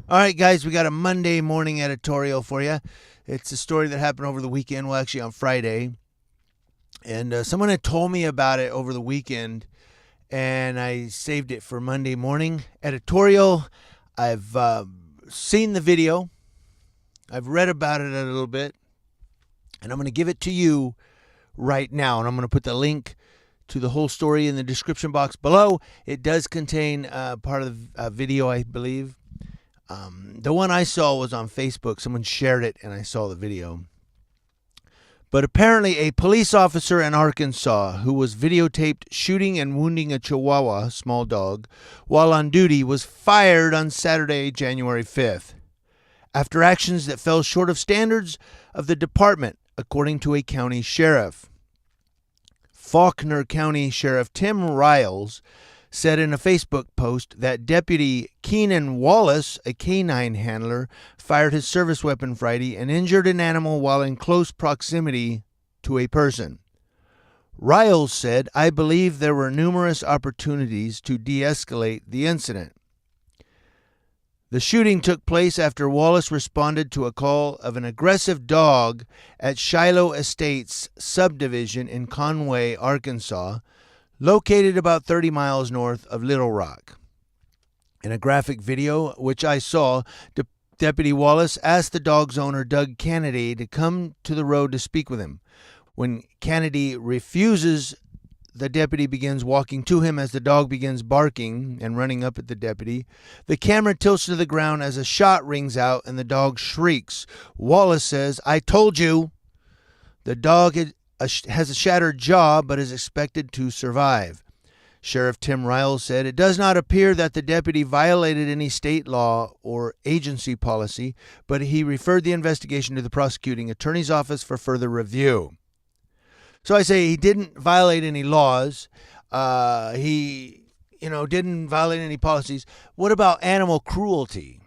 All right, guys, we got a Monday morning editorial for you. It's a story that happened over the weekend, well, actually on Friday. And someone had told me about it over the weekend, and I saved it for Monday morning editorial. I've seen the video. I've read about it a little bit, and I'm going to give it to you right now. And I'm going to put the link to the whole story in the description box below. It does contain part of the video, I believe. The one I saw was on Facebook. Someone shared it, and I saw the video. But apparently a police officer in Arkansas who was videotaped shooting and wounding a Chihuahua, small dog, while on duty was fired on Saturday, January 5th, after actions that fell short of standards of the department, according to a county sheriff. Faulkner County Sheriff Tim Riles said in a Facebook post that Deputy Keenan Wallace, a canine handler, fired his service weapon Friday and injured an animal while in close proximity to a person. Riles said, "I believe there were numerous opportunities to de-escalate the incident." The shooting took place after Wallace responded to a call of an aggressive dog at Shiloh Estates subdivision in Conway, Arkansas, located about 30 miles north of Little Rock. In a graphic video, which I saw, Deputy Wallace asked the dog's owner, Doug Kennedy, to come to the road to speak with him. When Kennedy refuses, the deputy begins walking to him as the dog begins barking and running up at the deputy. The camera tilts to the ground as a shot rings out and the dog shrieks. Wallace says, "I told you." The dog has a shattered jaw but is expected to survive. Sheriff Tim Riles said, "It does not appear that the deputy violated any state law or agency policy, but he referred the investigation to the prosecuting attorney's office for further review." So I say he didn't violate any laws. He didn't violate any policies. What about animal cruelty?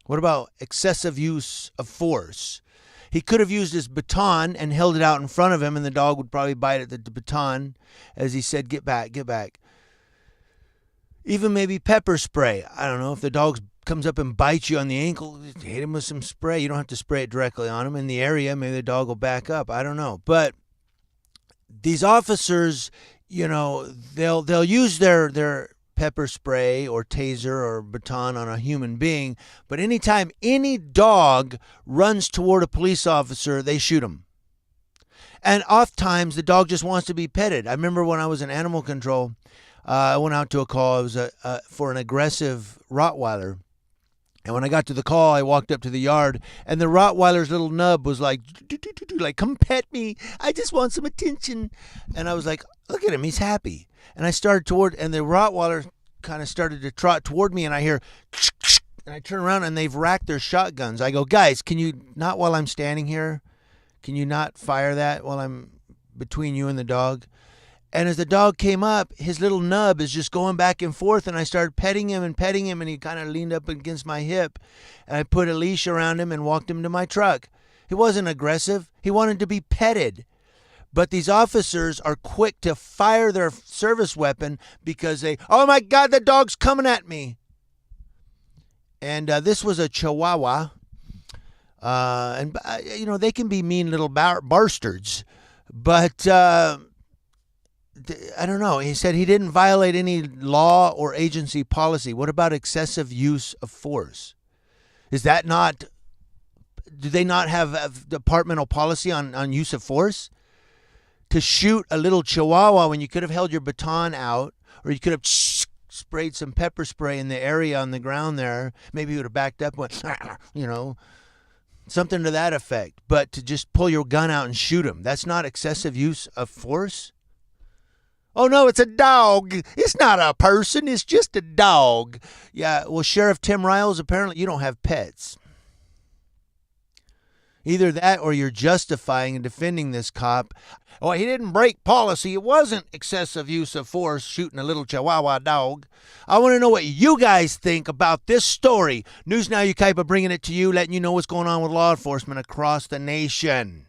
What about excessive use of force? He could have used his baton and held it out in front of him, and the dog would probably bite at the baton as he said, "Get back, get back." Even maybe pepper spray. I don't know. If the dog comes up and bites you on the ankle, hit him with some spray. You don't have to spray it directly on him. In the area, maybe the dog will back up. I don't know. But these officers, they'll use their pepper spray or taser or baton on a human being, but anytime any dog runs toward a police officer, they shoot him. And oftentimes the dog just wants to be petted. I remember when I was in animal control, I went out to a call. It was for an aggressive Rottweiler. And when I got to the call, I walked up to the yard, and the Rottweiler's little nub was like, "Come pet me. I just want some attention." And I was like, "Look at him. He's happy." And I started and the Rottweiler kind of started to trot toward me, and I hear, and I turn around, and they've racked their shotguns. I go, "Guys, can you not, while I'm standing here, can you not fire that while I'm between you and the dog?" And as the dog came up, his little nub is just going back and forth, and I started petting him, and he kind of leaned up against my hip, and I put a leash around him and walked him to my truck. He wasn't aggressive. He wanted to be petted. But these officers are quick to fire their service weapon because "Oh my God, the dog's coming at me." And this was a Chihuahua. And they can be mean little bastards. But I don't know. He said he didn't violate any law or agency policy. What about excessive use of force? Is that not, do they not have a departmental policy on use of force? To shoot a little Chihuahua when you could have held your baton out, or you could have sprayed some pepper spray in the area on the ground there. Maybe he would have backed up and went, something to that effect. But to just pull your gun out and shoot him, that's not excessive use of force? "Oh, no, it's a dog. It's not a person. It's just a dog." Yeah, well, Sheriff Tim Riles, apparently you don't have pets. Either that or you're justifying and defending this cop. "Oh, he didn't break policy. It wasn't excessive use of force shooting a little Chihuahua dog." I want to know what you guys think about this story. News Now Ukaipa bringing it to you, letting you know what's going on with law enforcement across the nation.